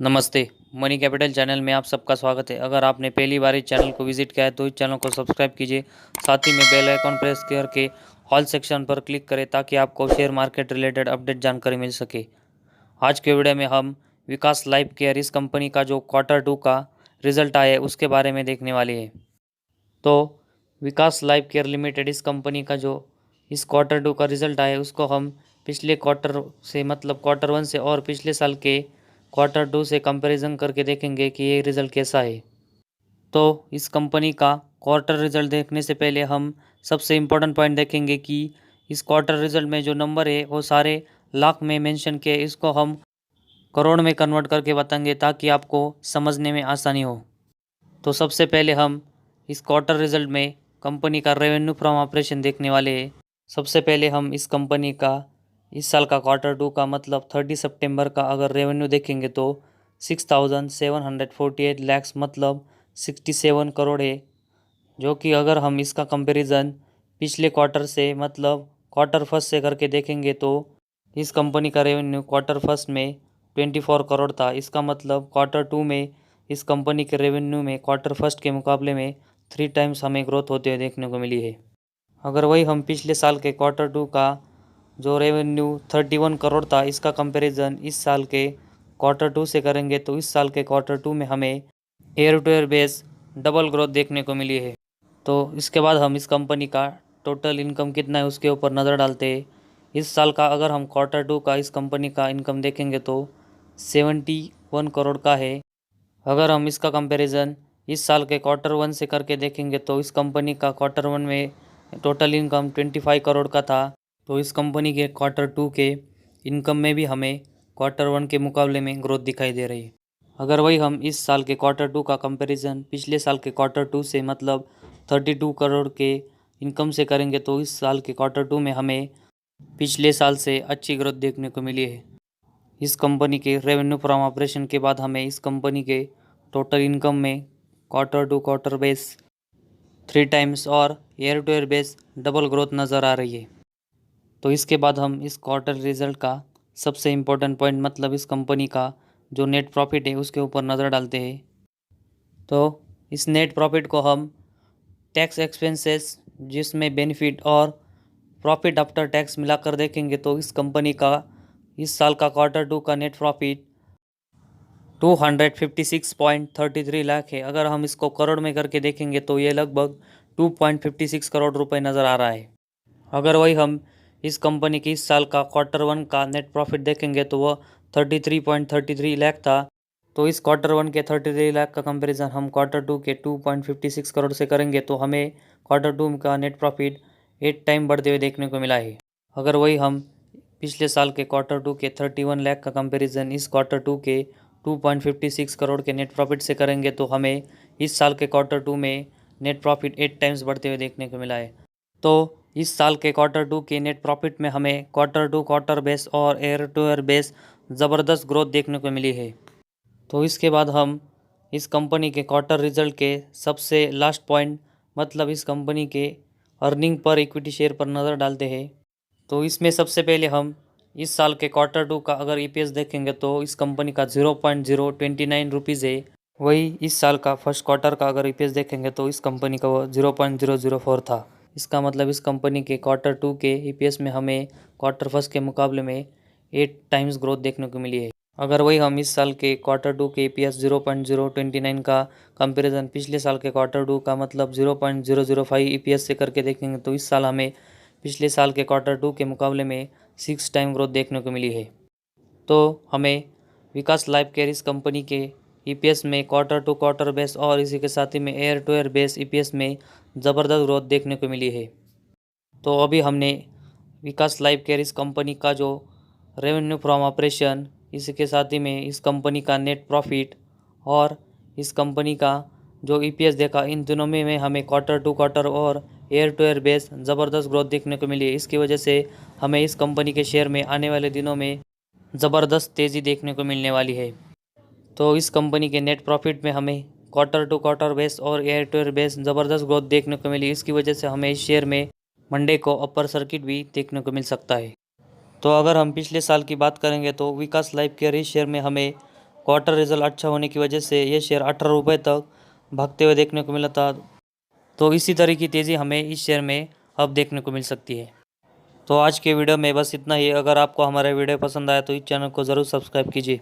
नमस्ते। Money capital channel में आप सबका स्वागत है। अगर आपने पहली बार इस चैनल को विजिट किया है तो इस चैनल को सब्सक्राइब कीजिए, साथ ही में बेल आइकॉन प्रेस करके ऑल सेक्शन पर क्लिक करें ताकि आपको शेयर मार्केट रिलेटेड अपडेट जानकारी मिल सके। आज के वीडियो में हम विकास लाइफ केयर इस कंपनी का जो Q2 का रिजल्ट आया है उसके बारे में देखने वाले हैं। तो विकास लाइफ केयर लिमिटेड इस कंपनी का जो इस Q2 का रिजल्ट आया है उसको हम पिछले क्वार्टर से मतलब Q1 से और पिछले साल के Q2 से कंपैरिजन करके देखेंगे कि ये रिज़ल्ट कैसा है। तो इस कंपनी का क्वार्टर रिज़ल्ट देखने से पहले हम सबसे इम्पोर्टेंट पॉइंट देखेंगे कि इस क्वार्टर रिज़ल्ट में जो नंबर है वो सारे लाख में मेंशन किए, इसको हम करोड़ में कन्वर्ट करके बताएंगे ताकि आपको समझने में आसानी हो। तो सबसे पहले हम इस क्वार्टर रिज़ल्ट में कंपनी का रेवेन्यू फ्रॉम ऑपरेशन देखने वाले हैं। सबसे पहले हम इस कंपनी का इस साल का Q2 का मतलब 30 सितंबर का अगर रेवेन्यू देखेंगे तो 6,748 लैक्स मतलब 67 करोड़ है, जो कि अगर हम इसका कंपैरिजन पिछले क्वार्टर से मतलब Q1 से करके देखेंगे तो इस कंपनी का रेवेन्यू Q1 में 24 करोड़ था। इसका मतलब Q2 में इस कंपनी के रेवेन्यू में Q1 के मुकाबले में 3 टाइम्स हमें ग्रोथ होते हुए देखने को मिली है। अगर वही हम पिछले साल के Q2 का जो रेवेन्यू 31 करोड़ था इसका कंपैरिजन इस साल के Q2 से करेंगे तो इस साल के Q2 में हमें year two year base double growth देखने को मिली है। तो इसके बाद हम इस कंपनी का टोटल इनकम कितना है उसके ऊपर नज़र डालते हैं। इस साल का अगर हम Q2 का इस कंपनी का इनकम देखेंगे तो 71 करोड़ का है। अगर हम इसका कंपैरिजन इस साल के Q1 से करके देखेंगे तो इस कंपनी का Q1 में टोटल इनकम 25 करोड़ का था। तो इस कंपनी के Q2 के इनकम में भी हमें Q1 के मुकाबले में ग्रोथ दिखाई दे रही है। अगर वही हम इस साल के Q2 का कंपैरिजन पिछले साल के Q2 से मतलब 32 करोड़ के इनकम से करेंगे तो इस साल के Q2 में हमें पिछले साल से अच्छी ग्रोथ देखने को मिली है। इस कंपनी के रेवेन्यू फ्रॉम ऑपरेशन के बाद हमें इस कंपनी के टोटल इनकम में क्वार्टर बेस 3 टाइम्स और year two year base double growth नज़र आ रही है। तो इसके बाद हम इस क्वार्टर रिजल्ट का सबसे इम्पोर्टेंट पॉइंट मतलब इस कंपनी का जो नेट प्रॉफिट है उसके ऊपर नज़र डालते हैं। तो इस नेट प्रॉफिट को हम टैक्स एक्सपेंसेस जिसमें बेनिफिट और प्रॉफिट आफ्टर टैक्स मिलाकर देखेंगे तो इस कंपनी का इस साल का Q2 का नेट प्रॉफिट 256.33 लाख है। अगर हम इसको करोड़ में करके देखेंगे तो ये लगभग 2.56 करोड़ रुपए नज़र आ रहा है। अगर वही हम इस कंपनी की इस साल का Q1 का नेट प्रॉफिट देखेंगे तो वह 33.33 लाख था। तो इस Q1 के 33 लाख का कंपैरिजन हम Q2 के 2.56 करोड़ से करेंगे तो हमें Q2 का नेट प्रॉफिट 8 टाइम बढ़ते हुए देखने को मिला है। अगर वही हम पिछले साल के Q2 के 31 लाख का कंपैरिजन इस Q2 के 2.56 करोड़ के नेट प्रॉफिट से करेंगे तो हमें इस साल के Q2 में नेट प्रॉफिट 8 टाइम्स बढ़ते हुए देखने को मिला है। तो इस साल के Q2 के नेट प्रॉफिट में हमें क्वार्टर बेस और ईयर टू ईयर बेस ज़बरदस्त ग्रोथ देखने को मिली है। तो इसके बाद हम इस कंपनी के क्वार्टर रिजल्ट के सबसे लास्ट पॉइंट मतलब इस कंपनी के अर्निंग पर इक्विटी शेयर पर नज़र डालते हैं। तो इसमें सबसे पहले हम इस साल के Q2 का अगर EPS देखेंगे तो इस कंपनी का 0.029 रुपीज़ है। वही इस साल का फर्स्ट क्वार्टर का अगर EPS देखेंगे तो इस कंपनी का वो 0.004 था। इसका मतलब इस कंपनी के Q2 के EPS में हमें Q1 के मुकाबले में 8 टाइम्स ग्रोथ देखने को मिली है। अगर वही हम इस साल के Q2 के EPS 0.029 का कंपैरिजन पिछले साल के Q2 का मतलब 0.005 EPS से करके देखेंगे तो इस साल हमें पिछले साल के Q2 के मुकाबले में 6 टाइम ग्रोथ देखने को मिली है। तो हमें विकास लाइफ केयर इस कंपनी के EPS में क्वार्टर बेस और इसी के साथ ही में year two year base EPS में ज़बरदस्त ग्रोथ देखने को मिली है। तो अभी हमने विकास लाइफ केयर इस कंपनी का जो रेवेन्यू फ्रॉम ऑपरेशन, इसी के साथ ही में इस कंपनी का नेट प्रॉफिट और इस कंपनी का जो EPS देखा, इन दिनों में हमें क्वार्टर और ईयर टू ईयर बेस ज़बरदस्त ग्रोथ देखने को मिली है। इसकी वजह से हमें इस कंपनी के शेयर में आने वाले दिनों में ज़बरदस्त तेज़ी देखने को मिलने वाली है। तो इस कंपनी के नेट प्रॉफिट में हमें क्वार्टर बेस और ईयर टू ईयर बेस ज़बरदस्त ग्रोथ देखने को मिली। इसकी वजह से हमें इस शेयर में मंडे को अपर सर्किट भी देखने को मिल सकता है। तो अगर हम पिछले साल की बात करेंगे तो विकास लाइफ केयर इस शेयर में हमें क्वार्टर रिजल्ट अच्छा होने की वजह से ये शेयर 18 रुपये तक भागते हुए देखने को मिला था। तो इसी तरह की तेज़ी हमें इस शेयर में अब देखने को मिल सकती है। तो आज के वीडियो में बस इतना ही। अगर आपको हमारा वीडियो पसंद आया तो इस चैनल को ज़रूर सब्सक्राइब कीजिए।